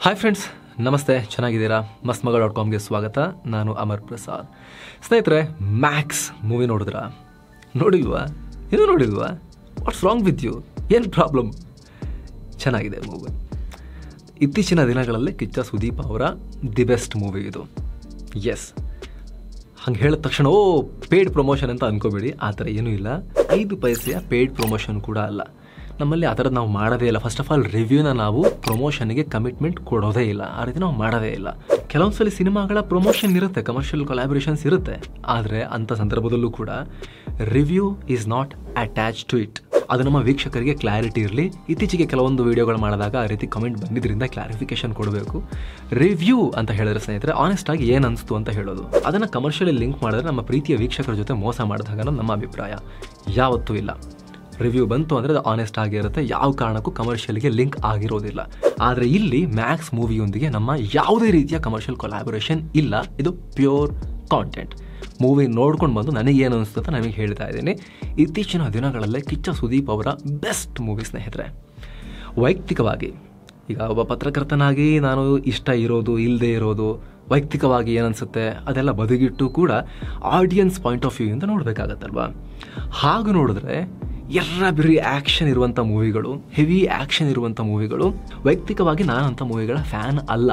Hi friends, ನಮಸ್ತೆ. ಚೆನ್ನಾಗಿದ್ದೀರಾ? mastmaga.comಗೆ ಸ್ವಾಗತ. ನಾನು ಅಮರ್ ಪ್ರಸಾದ್. ಸ್ನೇಹಿತರೆ, ಮ್ಯಾಕ್ಸ್ ಮೂವಿ ನೋಡಿದ್ರಾ? ನೋಡಿಲ್ವಾ? ಏನೂ ನೋಡಿಲ್ವಾ? What's wrong with you? ಏನು ಪ್ರಾಬ್ಲಮ್? ಚೆನ್ನಾಗಿದೆ ಮೂವಿ. ಇತ್ತೀಚಿನ ದಿನಗಳಲ್ಲಿ ಕಿಚ್ಚ ಸುದೀಪ್ ಅವರ ದಿ ಬೆಸ್ಟ್ ಮೂವಿ ಇದು. ಎಸ್, ಹಂಗೆ ಹೇಳಿದ ತಕ್ಷಣ ಪೇಯ್ಡ್ ಪ್ರಮೋಷನ್ ಅಂತ ಅನ್ಕೋಬೇಡಿ. ಆ ಥರ ಏನೂ ಇಲ್ಲ. 5 ಪೈಸೆಯ ಪೇಯ್ಡ್ ಪ್ರಮೋಷನ್ ಕೂಡ ಅಲ್ಲ. ನಮ್ಮಲ್ಲಿ ಆ ಥರದ್ದು ನಾವು ಮಾಡೋದೇ ಇಲ್ಲ. ಫಸ್ಟ್ ಆಫ್ ಆಲ್ ರಿವ್ಯೂನ ನಾವು ಪ್ರಮೋಷನ್ಗೆ ಕಮಿಟ್ಮೆಂಟ್ ಕೊಡೋದೇ ಇಲ್ಲ. ಆ ರೀತಿ ನಾವು ಮಾಡೋದೇ ಇಲ್ಲ. ಕೆಲವೊಂದ್ಸಲಿ ಸಿನಿಮಾಗಳ ಪ್ರಮೋಷನ್ ಇರುತ್ತೆ, ಕಮರ್ಷಿಯಲ್ ಕೊಲಾಬ್ರೇಷನ್ಸ್ ಇರುತ್ತೆ. ಆದರೆ ಅಂಥ ಸಂದರ್ಭದಲ್ಲೂ ಕೂಡ review is not attach to it. ಅದು ನಮ್ಮ ವೀಕ್ಷಕರಿಗೆ ಕ್ಲಾರಿಟಿ ಇರಲಿ. ಇತ್ತೀಚೆಗೆ ಕೆಲವೊಂದು ವೀಡಿಯೋಗಳು ಮಾಡಿದಾಗ ಆ ರೀತಿ ಕಮೆಂಟ್ ಬಂದಿದ್ದರಿಂದ ಕ್ಲಾರಿಫಿಕೇಶನ್ ಕೊಡಬೇಕು. ರಿವ್ಯೂ ಅಂತ ಹೇಳಿದ್ರೆ ಸ್ನೇಹಿತರೆ, ಆನೆಸ್ಟ್ ಆಗಿ ಏನು ಅನಿಸ್ತು ಅಂತ ಹೇಳೋದು. ಅದನ್ನು ಕಮರ್ಷಿಯಲಿ ಲಿಂಕ್ ಮಾಡಿದ್ರೆ ನಮ್ಮ ಪ್ರೀತಿಯ ವೀಕ್ಷಕರ ಜೊತೆ ಮೋಸ ಮಾಡಿದಾಗ ನಮ್ಮ ಅಭಿಪ್ರಾಯ ಯಾವತ್ತೂ ಇಲ್ಲ. ರಿವ್ಯೂ ಬಂತು ಅಂದರೆ ಅದು ಆನೆಸ್ಟ್ ಆಗಿರುತ್ತೆ, ಯಾವ ಕಾರಣಕ್ಕೂ ಕಮರ್ಷಿಯಲ್ಗೆ ಲಿಂಕ್ ಆಗಿರೋದಿಲ್ಲ. ಆದರೆ ಇಲ್ಲಿ ಮ್ಯಾಕ್ಸ್ ಮೂವಿಯೊಂದಿಗೆ ನಮ್ಮ ಯಾವುದೇ ರೀತಿಯ ಕಮರ್ಷಿಯಲ್ ಕೊಲಾಬರೇಷನ್ ಇಲ್ಲ. ಇದು ಪ್ಯೂರ್ ಕಾಂಟೆಂಟ್. ಮೂವಿ ನೋಡ್ಕೊಂಡು ಬಂದು ನನಗೇನು ಅನಿಸ್ತು ಅಂತ ನನಗೆ ಹೇಳ್ತಾ ಇದ್ದೀನಿ. ಇತ್ತೀಚಿನ ದಿನಗಳಲ್ಲೇ ಕಿಚ್ಚ ಸುದೀಪ್ ಅವರ ಬೆಸ್ಟ್ ಮೂವಿ ಸ್ನೇಹಿತರೆ. ವೈಯಕ್ತಿಕವಾಗಿ ಈಗ ಒಬ್ಬ ಪತ್ರಕರ್ತನಾಗಿ ನಾನು ಇಷ್ಟ ಇರೋದು ಇಲ್ಲದೆ ಇರೋದು, ವೈಯಕ್ತಿಕವಾಗಿ ಏನನ್ಸುತ್ತೆ ಅದೆಲ್ಲ ಬದಿಗಿಟ್ಟು ಕೂಡ ಆಡಿಯನ್ಸ್ ಪಾಯಿಂಟ್ ಆಫ್ ವ್ಯೂ ಇಂದ ನೋಡಬೇಕಾಗತ್ತಲ್ವಾ. ಹಾಗೆ ನೋಡಿದ್ರೆ ಎರ್ರಬಿರಿ ಆ್ಯಕ್ಷನ್ ಇರುವಂಥ ಮೂವಿಗಳು, ಹೆವಿ ಆ್ಯಕ್ಷನ್ ಇರುವಂಥ ಮೂವಿಗಳು, ವೈಯಕ್ತಿಕವಾಗಿ ನಾನಂಥ ಮೂವಿಗಳ ಫ್ಯಾನ್ ಅಲ್ಲ.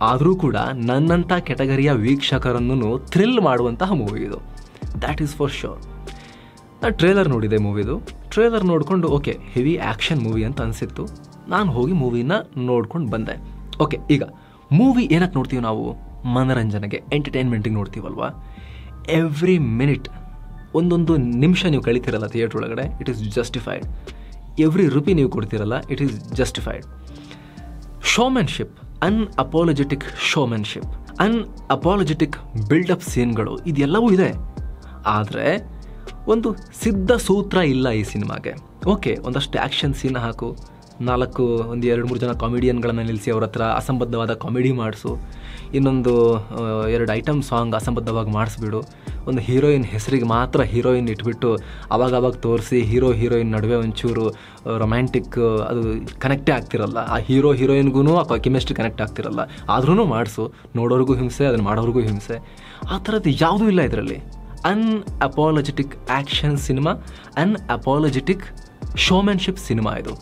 ಆದರೂ ಕೂಡ ನನ್ನಂಥ ಕೆಟಗರಿಯ ವೀಕ್ಷಕರನ್ನು ಥ್ರಿಲ್ ಮಾಡುವಂತಹ ಮೂವಿ ಇದು. That is for sure. ನಾನು ಟ್ರೇಲರ್ ನೋಡಿದೆ ಮೂವಿದು. ಟ್ರೇಲರ್ ನೋಡಿಕೊಂಡು ಓಕೆ, ಹೆವಿ ಆ್ಯಕ್ಷನ್ ಮೂವಿ ಅಂತ ಅನಿಸಿತ್ತು. ನಾನು ಹೋಗಿ ಮೂವಿನ ನೋಡ್ಕೊಂಡು ಬಂದೆ. ಓಕೆ, ಈಗ ಮೂವಿ ಏನಕ್ಕೆ ನೋಡ್ತೀವಿ ನಾವು? ಮನರಂಜನೆಗೆ, ಎಂಟರ್ಟೈನ್ಮೆಂಟಿಗೆ ನೋಡ್ತೀವಲ್ವಾ. ಎವ್ರಿ ಮಿನಿಟ್, ಒಂದೊಂದು ನಿಮಿಷ ನೀವು ಕಳಿತೀರಲ್ಲ ಥಿಯೇಟ್ರ್ ಒಳಗಡೆ, it is justified. Every rupee ನೀವು ಕೊಡ್ತೀರಲ್ಲ, ಇಟ್ ಈಸ್ ಜಸ್ಟಿಫೈಡ್. ಶೋಮೆನ್ಶಿಪ್, ಅನ್ಅಪಾಲಜೆಟಿಕ್ ಶೋಮೆನ್ಶಿಪ್, ಅನ್ಅಪಾಲಜೆಟಿಕ್ ಬಿಲ್ಡಪ್ ಸೀನ್ಗಳು, ಇದೆಲ್ಲವೂ ಇದೆ. ಆದರೆ ಒಂದು ಸಿದ್ಧ ಸೂತ್ರ ಇಲ್ಲ ಈ ಸಿನಿಮಾಗೆ. ಓಕೆ, ಒಂದಷ್ಟು ಆ್ಯಕ್ಷನ್ ಸೀನ್ ಹಾಕು, 2-3 ಜನ ಕಾಮಿಡಿಯನ್ಗಳನ್ನು ನಿಲ್ಲಿಸಿ ಅವ್ರ ಹತ್ರ ಅಸಂಬದ್ಧವಾದ ಕಾಮಿಡಿ ಮಾಡಿಸು, ಇನ್ನೊಂದು 2 ಐಟಮ್ ಸಾಂಗ್ ಅಸಂಬದ್ಧವಾಗಿ ಮಾಡಿಸ್ಬಿಡು, ಒಂದು ಹೀರೋಯಿನ್ ಹೆಸರಿಗೆ ಮಾತ್ರ ಹೀರೋಯಿನ್ ಇಟ್ಬಿಟ್ಟು ಅವಾಗವಾಗ ತೋರಿಸಿ ಹೀರೋಯಿನ್ ನಡುವೆ ಒಂಚೂರು ರೊಮ್ಯಾಂಟಿಕ್ ಅದು ಕನೆಕ್ಟೇ ಆಗ್ತಿರಲ್ಲ. ಆ ಹೀರೋಯಿನ್ಗೂ ಆ ಕೆಮಿಸ್ಟ್ರಿ ಕನೆಕ್ಟ್ ಆಗ್ತಿರಲ್ಲ. ಆದ್ರೂ ಮಾಡಿಸು, ನೋಡೋರಿಗೂ ಹಿಂಸೆ, ಅದನ್ನು ಮಾಡೋರಿಗೂ ಹಿಂಸೆ. ಆ ಥರದ್ದು ಯಾವುದೂ ಇಲ್ಲ ಇದರಲ್ಲಿ. ಅನ್ಅಪಾಲಜೆಟಿಕ್ ಆ್ಯಕ್ಷನ್ ಸಿನಿಮಾ, ಅನ್ಅಪಾಲಜೆಟಿಕ್ ಶೋಮೆನ್ಶಿಪ್ ಸಿನಿಮಾ ಇದು.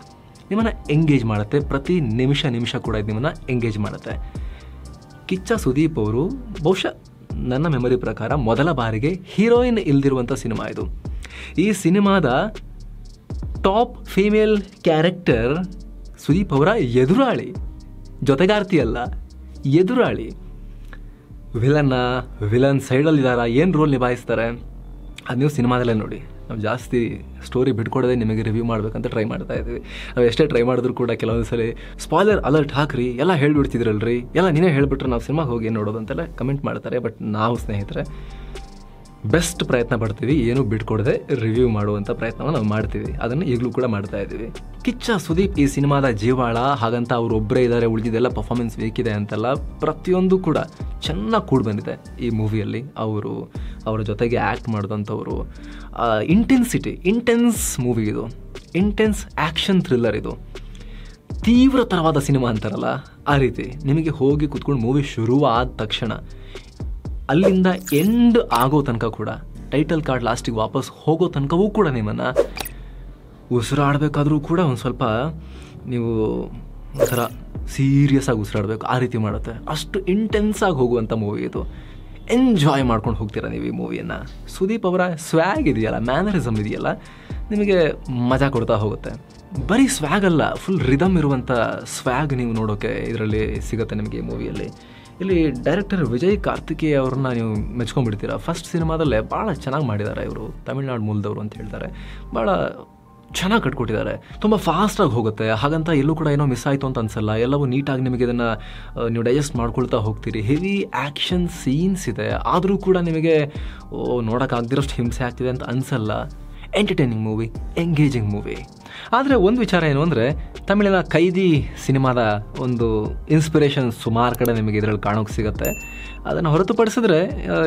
ನಿಮ್ಮನ್ನು ಎಂಗೇಜ್ ಮಾಡುತ್ತೆ. ಪ್ರತಿ ನಿಮಿಷ ಕೂಡ ಇದು ನಿಮ್ಮನ್ನು ಎಂಗೇಜ್ ಮಾಡುತ್ತೆ. ಕಿಚ್ಚ ಸುದೀಪ್ ಅವರು ಬಹುಶಃ ನನ್ನ ಮೆಮೊರಿ ಪ್ರಕಾರ ಮೊದಲ ಬಾರಿಗೆ ಹೀರೋಯಿನ್ ಇಲ್ದಿರುವಂಥ ಸಿನಿಮಾ ಇದು. ಈ ಸಿನಿಮಾದ ಟಾಪ್ ಫೀಮೇಲ್ ಕ್ಯಾರೆಕ್ಟರ್ ಸುದೀಪ್ ಅವರ ಎದುರಾಳಿ, ಜೊತೆಗಾರ್ತಿ ಅಲ್ಲ, ಎದುರಾಳಿ. ವಿಲನ್ ಸೈಡಲ್ಲಿದ್ದಾರಾ, ಏನು ರೋಲ್ ನಿಭಾಯಿಸ್ತಾರೆ ಅದು ನೀವು ಸಿನಿಮಾದಲ್ಲೇ ನೋಡಿ. ನಾವು ಜಾಸ್ತಿ ಸ್ಟೋರಿ ಬಿಟ್ಕೊಡೋದೇ ನಿಮಗೆ ರಿವ್ಯೂ ಮಾಡಬೇಕಂತ ಟ್ರೈ ಮಾಡ್ತಾ ಇದ್ದೀವಿ. ನಾವು ಎಷ್ಟೇ ಟ್ರೈ ಮಾಡಿದ್ರು ಕೂಡ ಕೆಲವೊಂದು ಸಲ ಸ್ಪಾಯ್ಲರ್ ಅಲರ್ಟ್ ಹಾಕ್ರಿ, ಎಲ್ಲ ಹೇಳ್ಬಿಡ್ತಿದ್ರಲ್ರಿ, ಎಲ್ಲ ನೀನೇ ಹೇಳಿಬಿಟ್ರೆ ನಾವು ಸಿನಿಮಾಗೆ ಹೋಗಿ ನೋಡೋದು ಅಂತೆಲ್ಲ ಕಮೆಂಟ್ ಮಾಡ್ತಾರೆ. ಬಟ್ ನಾವು ಸ್ನೇಹಿತರೆ ಬೆಸ್ಟ್ ಪ್ರಯತ್ನ ಪಡ್ತೀವಿ, ಏನೂ ಬಿಟ್ಕೊಡದೆ ರಿವ್ಯೂ ಮಾಡುವಂಥ ಪ್ರಯತ್ನವನ್ನು ನಾವು ಮಾಡ್ತೀವಿ. ಅದನ್ನು ಈಗಲೂ ಕೂಡ ಮಾಡ್ತಾ ಇದ್ದೀವಿ. ಕಿಚ್ಚ ಸುದೀಪ್ ಈ ಸಿನಿಮಾದ ಜೀವಾಳ, ಹಾಗಂತ ಅವರು ಒಬ್ಬರೇ ಇದ್ದಾರೆ, ಉಳಿದಿದ್ದೆಲ್ಲ ಪರ್ಫಾರ್ಮೆನ್ಸ್ ಬೇಕಿದೆ ಅಂತೆಲ್ಲ ಪ್ರತಿಯೊಂದು ಕೂಡ ಚೆನ್ನಾಗಿ ಕೂಡಿ ಬಂದಿದೆ ಈ ಮೂವಿಯಲ್ಲಿ. ಅವರ ಜೊತೆಗೆ ಆ್ಯಕ್ಟ್ ಮಾಡಿದಂಥವರು, ಇಂಟೆನ್ಸ್ ಮೂವಿ ಇದು, ಇಂಟೆನ್ಸ್ ಆ್ಯಕ್ಷನ್ ಥ್ರಿಲ್ಲರ್ ಇದು, ತೀವ್ರತರವಾದ ಸಿನಿಮಾ ಅಂತಾರಲ್ಲ ಆ ರೀತಿ. ನಿಮಗೆ ಹೋಗಿ ಕೂತ್ಕೊಂಡು ಮೂವಿ ಶುರುವಾದ ತಕ್ಷಣ ಅಲ್ಲಿಂದ ಎಂಡ್ ಆಗೋ ತನಕ ಕೂಡ, ಟೈಟಲ್ ಕಾರ್ಡ್ ಲಾಸ್ಟಿಗೆ ವಾಪಸ್ ಹೋಗೋ ತನಕವೂ ಕೂಡ ನಿಮ್ಮನ್ನು ಉಸಿರಾಡಬೇಕಾದ್ರೂ ಕೂಡ ಒಂದು ಸ್ವಲ್ಪ ನೀವು ಒಂಥರ ಸೀರಿಯಸ್ ಆಗಿ ಉಸಿರಾಡಬೇಕು, ಆ ರೀತಿ ಮಾಡುತ್ತೆ. ಅಷ್ಟು ಇಂಟೆನ್ಸ್ ಆಗಿ ಹೋಗುವಂಥ ಮೂವಿ ಇದು. ಎಂಜಾಯ್ ಮಾಡ್ಕೊಂಡು ಹೋಗ್ತೀರಾ ನೀವು ಈ ಮೂವಿಯನ್ನು. ಸುದೀಪ್ ಅವರ ಸ್ವ್ಯಾಗ್ ಇದೆಯಲ್ಲ, ಮ್ಯಾನರಿಸಮ್ ಇದೆಯಲ್ಲ, ನಿಮಗೆ ಮಜಾ ಕೊಡ್ತಾ ಹೋಗುತ್ತೆ. ಬರೀ ಸ್ವ್ಯಾಗ್ ಅಲ್ಲ, ಫುಲ್ ರಿದಮ್ ಇರುವಂಥ ಸ್ವ್ಯಾಗ್ ನೀವು ನೋಡೋಕ್ಕೆ ಇದರಲ್ಲಿ ಸಿಗುತ್ತೆ ನಿಮಗೆ ಈ ಮೂವಿಯಲ್ಲಿ. ಇಲ್ಲಿ ಡೈರೆಕ್ಟರ್ ವಿಜಯ್ ಕಾರ್ತಿಕೇಯ ಅವ್ರನ್ನ ನೀವು ಮೆಚ್ಕೊಂಡ್ಬಿಡ್ತೀರಾ. ಫಸ್ಟ್ ಸಿನಿಮಾದಲ್ಲೇ ಭಾಳ ಚೆನ್ನಾಗಿ ಮಾಡಿದ್ದಾರೆ. ಇವರು ತಮಿಳ್ನಾಡು ಮೂಲದವರು ಅಂತ ಹೇಳ್ತಾರೆ. ಭಾಳ ಚೆನ್ನಾಗಿ ಕಟ್ಕೊಟ್ಟಿದ್ದಾರೆ. ತುಂಬ ಫಾಸ್ಟಾಗಿ ಹೋಗುತ್ತೆ. ಹಾಗಂತ ಎಲ್ಲೂ ಕೂಡ ಏನೋ ಮಿಸ್ ಆಯಿತು ಅಂತ ಅನಿಸಲ್ಲ. ಎಲ್ಲವೂ ನೀಟಾಗಿ ನಿಮಗೆ ಇದನ್ನು ನೀವು ಡೈಜೆಸ್ಟ್ ಮಾಡ್ಕೊಳ್ತಾ ಹೋಗ್ತೀರಿ. ಹೆವಿ ಆ್ಯಕ್ಷನ್ ಸೀನ್ಸ್ ಇದೆ, ಆದರೂ ಕೂಡ ನಿಮಗೆ ನೋಡೋಕ್ಕಾಗದಿರೋಷ್ಟು ಹಿಂಸೆ ಆಗ್ತಿದೆ ಅಂತ ಅನಿಸಲ್ಲ. Entertaining movie, engaging movie. ಆದರೆ ಒಂದು ವಿಚಾರ ಏನು ಅಂದರೆ, ತಮಿಳಿನ ಕೈದಿ ಸಿನಿಮಾದ ಒಂದು ಇನ್ಸ್ಪಿರೇಷನ್ ಸುಮಾರು ಕಡೆ ನಿಮಗೆ ಇದರಲ್ಲಿ ಕಾಣೋಕೆ ಸಿಗುತ್ತೆ. ಅದನ್ನು ಹೊರತುಪಡಿಸಿದ್ರೆ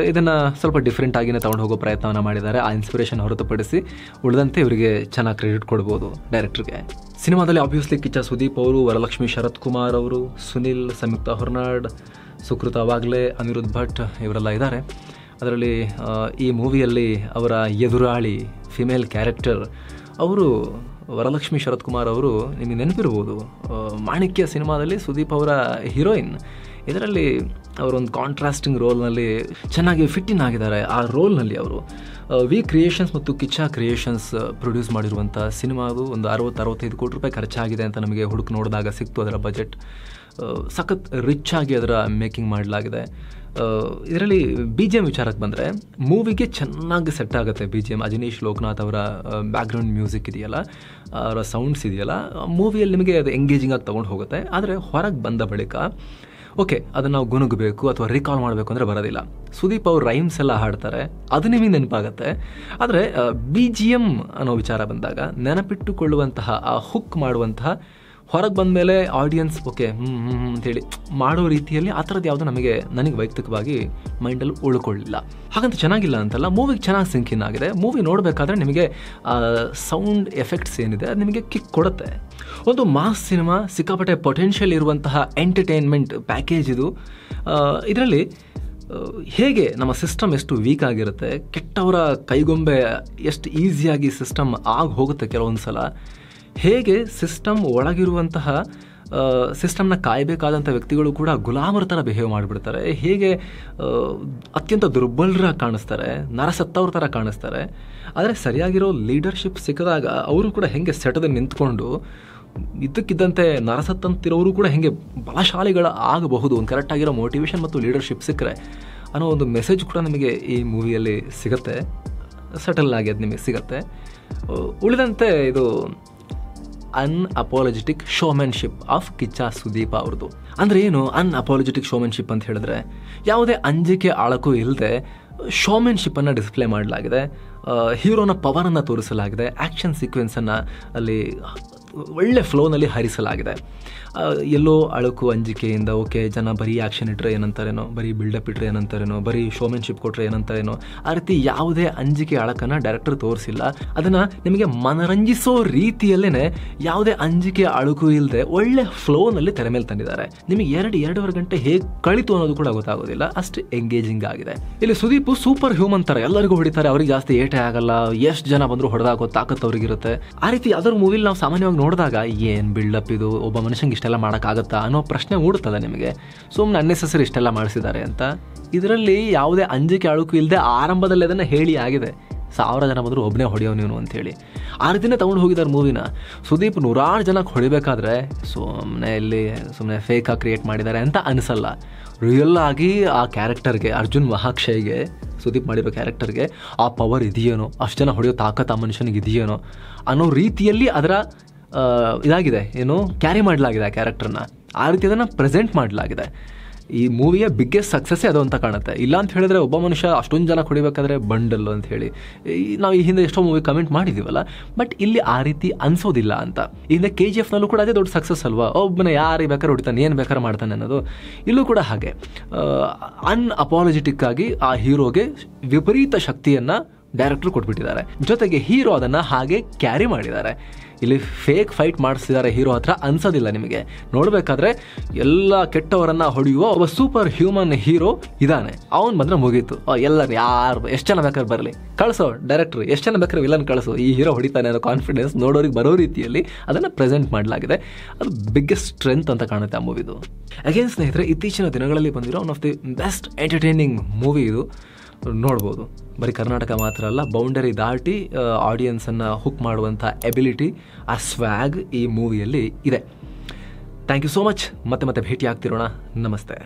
ಇದನ್ನು ಸ್ವಲ್ಪ ಡಿಫ್ರೆಂಟ್ ಆಗಿನೇ ತೊಗೊಂಡು ಹೋಗೋ ಪ್ರಯತ್ನವನ್ನು ಮಾಡಿದ್ದಾರೆ. ಆ ಇನ್ಸ್ಪಿರೇಷನ್ ಹೊರತುಪಡಿಸಿ ಉಳಿದಂತೆ ಇವರಿಗೆ ಚೆನ್ನಾಗಿ ಕ್ರೆಡಿಟ್ ಕೊಡ್ಬೋದು ಡೈರೆಕ್ಟ್ರಿಗೆ. ಸಿನಿಮಾದಲ್ಲಿ ಆಬ್ವಿಯಸ್ಲಿ ಕಿಚ್ಚ ಸುದೀಪ್ ಅವರು, ವರಲಕ್ಷ್ಮಿ ಶರತ್ ಕುಮಾರ್ ಅವರು, ಸುನಿಲ್, ಸಂಯುಕ್ತ ಹೊರನಾಡ್, ಸುಕೃತ ವಾಗ್ಲೆ, ಅನಿರುದ್ಧ್ ಭಟ್ ಇವರೆಲ್ಲ ಇದ್ದಾರೆ. ಅದರಲ್ಲಿ ಈ ಮೂವಿಯಲ್ಲಿ ಅವರ ಎದುರಾಳಿ ಫಿಮೇಲ್ ಕ್ಯಾರೆಕ್ಟರ್ ಅವರು ವರಲಕ್ಷ್ಮಿ ಶರತ್ ಕುಮಾರ್ ಅವರು ನಿಮಗೆ ನೆನಪಿರ್ಬೋದು. ಮಾಣಿಕ್ಯ ಸಿನಿಮಾದಲ್ಲಿ ಸುದೀಪ್ ಅವರ ಹೀರೋಯಿನ್. ಇದರಲ್ಲಿ ಅವರೊಂದು ಕಾಂಟ್ರಾಸ್ಟಿಂಗ್ ರೋಲ್ನಲ್ಲಿ ಚೆನ್ನಾಗಿ ಫಿಟ್ ಇನ್ ಆಗಿದ್ದಾರೆ. ಆ ರೋಲ್ನಲ್ಲಿ ಅವರು ವಿ ಕ್ರಿಯೇಷನ್ಸ್ ಮತ್ತು ಕಿಚ್ಚ ಕ್ರಿಯೇಷನ್ಸ್ ಪ್ರೊಡ್ಯೂಸ್ ಮಾಡಿರುವಂಥ ಸಿನಿಮಾ. ಅದು ಒಂದು 60-65 ಕೋಟಿ ರೂಪಾಯಿ ಖರ್ಚಾಗಿದೆ ಅಂತ ನಮಗೆ ಹುಡುಕು ನೋಡಿದಾಗ ಸಿಕ್ತು ಅದರ ಬಜೆಟ್. ಸಖತ್ ರಿಚ್ ಆಗಿ ಅದರ ಮೇಕಿಂಗ್ ಮಾಡಲಾಗಿದೆ. ಇದರಲ್ಲಿ ಬಿ ಜಿ ಎಮ್ ವಿಚಾರಕ್ಕೆ ಬಂದರೆ ಮೂವಿಗೆ ಚೆನ್ನಾಗಿ ಸೆಟ್ ಆಗುತ್ತೆ B G M. Ajaneesh Loknath ಅವರ ಬ್ಯಾಕ್ಗ್ರೌಂಡ್ ಮ್ಯೂಸಿಕ್ ಇದೆಯಲ್ಲ, ಅವರ ಸೌಂಡ್ಸ್ ಇದೆಯಲ್ಲ, ಮೂವಿಯಲ್ಲಿ ನಿಮಗೆ ಅದು ಎಂಗೇಜಿಂಗ್ ಆಗಿ ತೊಗೊಂಡು ಹೋಗುತ್ತೆ. ಆದರೆ ಹೊರಗೆ ಬಂದ ಬಳಿಕ ಓಕೆ ಅದನ್ನು ನಾವು ಗುನುಗಬೇಕು ಅಥವಾ ರಿಕಾಲ್ ಮಾಡಬೇಕು ಅಂದರೆ ಬರೋದಿಲ್ಲ. ಸುದೀಪ್ ಅವರು ರೈಮ್ಸ್ ಎಲ್ಲ ಹಾಡ್ತಾರೆ, ಅದು ನಿಮಗೆ ನೆನಪಾಗುತ್ತೆ. ಆದರೆ ಬಿ ಜಿ ಎಮ್ ಅನ್ನೋ ವಿಚಾರ ಬಂದಾಗ ನೆನಪಿಟ್ಟುಕೊಳ್ಳುವಂತಹ, ಆ ಹುಕ್ ಮಾಡುವಂತಹ, ಹೊರಗೆ ಬಂದ ಮೇಲೆ ಆಡಿಯನ್ಸ್ ಓಕೆ ಅಂತೇಳಿ ಮಾಡೋ ರೀತಿಯಲ್ಲಿ ಆ ಥರದ್ದು ಯಾವುದೂ ನನಗೆ ವೈಯಕ್ತಿಕವಾಗಿ ಮೈಂಡಲ್ಲಿ ಉಳ್ಕೊಳ್ಳಿಲ್ಲ. ಹಾಗಂತ ಚೆನ್ನಾಗಿಲ್ಲ ಅಂತಲ್ಲ, ಮೂವಿಗೆ ಚೆನ್ನಾಗಿ ಸಿಂಕಿನ್ ಆಗಿದೆ. ಮೂವಿ ನೋಡಬೇಕಾದ್ರೆ ನಿಮಗೆ ಸೌಂಡ್ ಎಫೆಕ್ಟ್ಸ್ ಏನಿದೆ ಅದು ನಿಮಗೆ ಕಿಕ್ ಕೊಡುತ್ತೆ. ಒಂದು ಮಾಸ್ ಸಿನಿಮಾ, ಸಿಕ್ಕಾಪಟ್ಟೆ ಪೊಟೆನ್ಷಿಯಲ್ ಇರುವಂತಹ ಎಂಟರ್ಟೈನ್ಮೆಂಟ್ ಪ್ಯಾಕೇಜ್ ಇದು. ಇದರಲ್ಲಿ ಹೇಗೆ ನಮ್ಮ ಸಿಸ್ಟಮ್ ಎಷ್ಟು ವೀಕ್ ಆಗಿರುತ್ತೆ, ಕೆಟ್ಟವರ ಕೈಗೊಂಬೆ ಎಷ್ಟು ಈಸಿಯಾಗಿ ಸಿಸ್ಟಮ್ ಆಗಿ ಹೋಗುತ್ತೆ ಕೆಲವೊಂದು ಸಲ, ಹೇಗೆ ಸಿಸ್ಟಮ್ ಒಳಗಿರುವಂತಹ ಸಿಸ್ಟಮ್ನ ಕಾಯಬೇಕಾದಂಥ ವ್ಯಕ್ತಿಗಳು ಕೂಡ ಗುಲಾಮರ ಥರ ಬಿಹೇವ್ ಮಾಡಿಬಿಡ್ತಾರೆ, ಹೇಗೆ ಅತ್ಯಂತ ದುರ್ಬಲರಾಗಿ ಕಾಣಿಸ್ತಾರೆ, ನರಸತ್ತವ್ರ ಥರ ಕಾಣಿಸ್ತಾರೆ. ಆದರೆ ಸರಿಯಾಗಿರೋ ಲೀಡರ್ಶಿಪ್ ಸಿಕ್ಕಿದಾಗ ಅವರು ಕೂಡ ಹೆಂಗೆ ಸೆಟದ ನಿಂತ್ಕೊಂಡು ಇದ್ದಕ್ಕಿದ್ದಂತೆ ನರಸತ್ತಂತಿರೋರು ಕೂಡ ಹೆಂಗೆ ಬಲಶಾಲಿಗಳ ಆಗಬಹುದು, ಒಂದು ಕರೆಕ್ಟಾಗಿರೋ ಮೋಟಿವೇಶನ್ ಮತ್ತು ಲೀಡರ್ಶಿಪ್ ಸಿಕ್ಕರೆ ಅನ್ನೋ ಒಂದು ಮೆಸೇಜ್ ಕೂಡ ನಮಗೆ ಈ ಮೂವಿಯಲ್ಲಿ ಸಿಗುತ್ತೆ. ಸೆಟಲ್ ಆಗಿ ಅದು ನಿಮಗೆ ಸಿಗುತ್ತೆ. ಉಳಿದಂತೆ ಇದು ಅನ್ಅಪಾಲಜೆಟಿಕ್ ಶೋಮೆನ್ಶಿಪ್ ಆಫ್ ಕಿಚ್ಚ ಸುದೀಪ್ ಅವ್ರದ್ದು. ಅಂದರೆ ಏನು ಅನ್ಅಪಾಲಜೆಟಿಕ್ ಶೋಮೆನ್ಶಿಪ್ ಅಂತ ಹೇಳಿದ್ರೆ, ಯಾವುದೇ ಅಂಜಿಕೆ ಆಳಕ್ಕೂ ಇಲ್ಲದೆ ಶೋಮೆನ್ಶಿಪ್ಪನ್ನು ಡಿಸ್ಪ್ಲೇ ಮಾಡಲಾಗಿದೆ. ಹೀರೋನ ಪವರನ್ನು ತೋರಿಸಲಾಗಿದೆ. ಆ್ಯಕ್ಷನ್ ಸೀಕ್ವೆನ್ಸನ್ನು ಅಲ್ಲಿ ಒಳ್ಳೆ ಫ್ಲೋನಲ್ಲಿ ಹರಿಸಲಾಗಿದೆ. ಎಲ್ಲೋ ಅಳಕು ಅಂಜಿಕೆಯಿಂದ ಓಕೆ ಜನ ಬರೀ ಆ್ಯಕ್ಷನ್ ಇಟ್ಟರೆ ಏನಂತಾರೇನೋ, ಬರೀ ಬಿಲ್ಡಪ್ ಇಟ್ಟರೆ ಏನಂತಾರೇನೋ, ಬರೀ ಶೋಮೆನ್ಶಿಪ್ ಕೊಟ್ಟರೆ ಏನಂತಾರೇನೋ, ಆ ರೀತಿ ಯಾವುದೇ ಅಂಜಿಕೆ ಅಳಕನ್ನು ಡೈರೆಕ್ಟರ್ ತೋರಿಸಿಲ್ಲ. ಅದನ್ನು ನಿಮಗೆ ಮನರಂಜಿಸೋ ರೀತಿಯಲ್ಲೇ ಯಾವುದೇ ಅಂಜಿಕೆ ಅಳುಕು ಇಲ್ಲದೆ ಒಳ್ಳೆ ಫ್ಲೋನಲ್ಲಿ ತೆರೆ ಮೇಲೆ ತಂದಿದ್ದಾರೆ. ನಿಮಗೆ 2-2.5 ಗಂಟೆ ಹೇಗೆ ಕಳಿತು ಅನ್ನೋದು ಕೂಡ ಗೊತ್ತಾಗೋದಿಲ್ಲ, ಅಷ್ಟು ಎಂಗೇಜಿಂಗ್ ಆಗಿದೆ. ಇಲ್ಲಿ ಸುದೀಪ್ ಸೂಪರ್ ಹ್ಯೂಮನ್ ಥರ ಎಲ್ಲರಿಗೂ ಹೊಡಿತಾರೆ, ಅವ್ರಿಗೆ ಜಾಸ್ತಿ ಏಟೇ ಆಗಲ್ಲ, ಎಷ್ಟು ಜನ ಬಂದರೂ ಹೊಡೆದಾಕೋ ತಾಕತ್ತು ಅವ್ರಿಗಿರುತ್ತೆ. ಆ ರೀತಿ ಯಾವ್ದಾದ್ರು ಮೂವಿಲಿ ನಾವು ಸಾಮಾನ್ಯವಾಗಿ ನೋಡಿದಾಗ ಏನು ಬಿಲ್ಡಪ್ ಇದು, ಒಬ್ಬ ಮನುಷ್ಯಂಗೆ ಇಷ್ಟೆಲ್ಲ ಮಾಡೋಕ್ಕಾಗತ್ತಾ ಅನ್ನೋ ಪ್ರಶ್ನೆ ಮೂಡುತ್ತದೆ ನಿಮಗೆ. ಸುಮ್ಮನೆ ಅನ್ನೆಸೆಸರಿ ಇಷ್ಟೆಲ್ಲ ಮಾಡಿಸಿದ್ದಾರೆ ಅಂತ. ಇದರಲ್ಲಿ ಯಾವುದೇ ಅಂಜಿಕೆ ಅಳುಕು ಇಲ್ಲದೆ ಆರಂಭದಲ್ಲಿ ಅದನ್ನು ಹೇಳಿ ಆಗಿದೆ, 1000 ಜನ ಬಂದರೂ ಒಬ್ಬನೇ ಹೊಡೆಯೋ ನೀನು ಅಂಥೇಳಿ. ಆ ರೀತಿನೇ ತೊಗೊಂಡು ಹೋಗಿದ್ದಾರೆ ಮೂವಿನ. ಸುದೀಪ್ 100 ಜನಕ್ಕೆ ಹೊಡಿಬೇಕಾದ್ರೆ ಸುಮ್ಮನೆ ಫೇಕಾಗಿ ಕ್ರಿಯೇಟ್ ಮಾಡಿದ್ದಾರೆ ಅಂತ ಅನಿಸಲ್ಲ. ರಿಯಲ್ ಆಗಿ ಆ ಕ್ಯಾರೆಕ್ಟರ್ಗೆ, ಅರ್ಜುನ್ ಮಹಾಕ್ಷಯ್ಗೆ, ಸುದೀಪ್ ಮಾಡಿರೋ ಕ್ಯಾರೆಕ್ಟರ್ಗೆ ಆ ಪವರ್ ಇದೆಯೇನೋ, ಅಷ್ಟು ಜನ ಹೊಡೆಯೋ ತಾಕತ್ತು ಆ ಮನುಷ್ಯನಿಗೆ ಇದೆಯೇನೋ ಅನ್ನೋ ರೀತಿಯಲ್ಲಿ ಅದರ ಇದಾಗಿದೆ, ಏನು ಕ್ಯಾರಿ ಮಾಡಲಾಗಿದೆ ಆ ಕ್ಯಾರೆಕ್ಟರ್ನ. ಆ ರೀತಿ ಅದನ್ನು ಪ್ರೆಸೆಂಟ್ ಮಾಡಲಾಗಿದೆ. ಈ ಮೂವಿಯ ಬಿಗ್ಗೆಸ್ಟ್ ಸಕ್ಸಸ್ಸೇ ಅದು ಅಂತ ಕಾಣುತ್ತೆ. ಇಲ್ಲ ಅಂತ ಹೇಳಿದ್ರೆ ಒಬ್ಬ ಮನುಷ್ಯ ಅಷ್ಟೊಂದು ಜನ ಹೊಡಿಬೇಕಾದ್ರೆ ಬಂಡಲ್ಲು ಅಂತ ಹೇಳಿ ನಾವು ಈ ಹಿಂದೆ ಎಷ್ಟೋ ಮೂವಿ ಕಮೆಂಟ್ ಮಾಡಿದ್ದೀವಲ್ಲ, ಬಟ್ ಇಲ್ಲಿ ಆ ರೀತಿ ಅನ್ಸೋದಿಲ್ಲ ಅಂತ. ಹಿಂದೆ KGF ನಲ್ಲೂ ಕೂಡ ಅದೇ ದೊಡ್ಡ ಸಕ್ಸಸ್ ಅಲ್ವಾ, ಒಬ್ಬನೇ ಯಾರಿಗೆ ಬೇಕಾದ್ರೆ ಹೊಡಿತಾನೆ, ಏನು ಬೇಕಾದ್ರೆ ಮಾಡ್ತಾನೆ ಅನ್ನೋದು. ಇಲ್ಲೂ ಕೂಡ ಹಾಗೆ ಅನ್ಅಪಾಲಜೆಟಿಕ್ ಆಗಿ ಆ ಹೀರೋಗೆ ವಿಪರೀತ ಶಕ್ತಿಯನ್ನು ಡೈರೆಕ್ಟರ್ ಕೊಟ್ಬಿಟ್ಟಿದ್ದಾರೆ. ಜೊತೆಗೆ ಹೀರೋ ಅದನ್ನು ಹಾಗೆ ಕ್ಯಾರಿ ಮಾಡಿದ್ದಾರೆ. ಇಲ್ಲಿ ಫೇಕ್ ಫೈಟ್ ಮಾಡಿಸಿದ್ದಾರೆ ಹೀರೋ ಹತ್ರ ಅನ್ಸೋದಿಲ್ಲ ನಿಮಗೆ. ನೋಡಬೇಕಾದ್ರೆ ಎಲ್ಲ ಕೆಟ್ಟವರನ್ನು ಹೊಡೆಯುವ ಒಬ್ಬ ಸೂಪರ್ ಹ್ಯೂಮನ್ ಹೀರೋ ಇದ್ದಾನೆ, ಅವನು ಬಂದರೆ ಮುಗೀತು. ಎಲ್ಲರೂ ಯಾರು ಎಷ್ಟು ಜನ ಬೇಕಾದ್ರೆ ಬರಲಿ, ಕಳಿಸೋ ಡೈರೆಕ್ಟ್ರು, ಎಷ್ಟು ಜನ ಬೇಕಾದ್ರೆ ವಿಲನ್ ಕಳಿಸೋ, ಈ ಹೀರೋ ಹೊಡಿತಾನೆ ಅನ್ನೋ ಕಾನ್ಫಿಡೆನ್ಸ್ ನೋಡೋರಿಗೆ ಬರೋ ರೀತಿಯಲ್ಲಿ ಅದನ್ನು ಪ್ರೆಸೆಂಟ್ ಮಾಡಲಾಗಿದೆ. ಅದು ಬಿಗ್ಗೆಸ್ಟ್ ಸ್ಟ್ರೆಂತ್ ಅಂತ ಕಾಣುತ್ತೆ ಆ ಮೂವಿದು. ಅಗೇನ್ ಸ್ನೇಹಿತರೆ, ಇತ್ತೀಚಿನ ದಿನಗಳಲ್ಲಿ ಬಂದಿರೋ one of the best entertaining movie ಇದು. ನೋಡ್ಬೋದು, ಬರೀ ಕರ್ನಾಟಕ ಮಾತ್ರ ಅಲ್ಲ, ಬೌಂಡರಿ ದಾಟಿ ಆಡಿಯನ್ಸನ್ನು ಹುಕ್ ಮಾಡುವಂಥ ಎಬಿಲಿಟಿ, ಆ ಸ್ವ್ಯಾಗ್ ಈ ಮೂವಿಯಲ್ಲಿ ಇದೆ. Thank you so much. ಮತ್ತೆ ಭೇಟಿ ಆಗ್ತಿರೋಣ. ನಮಸ್ತೆ.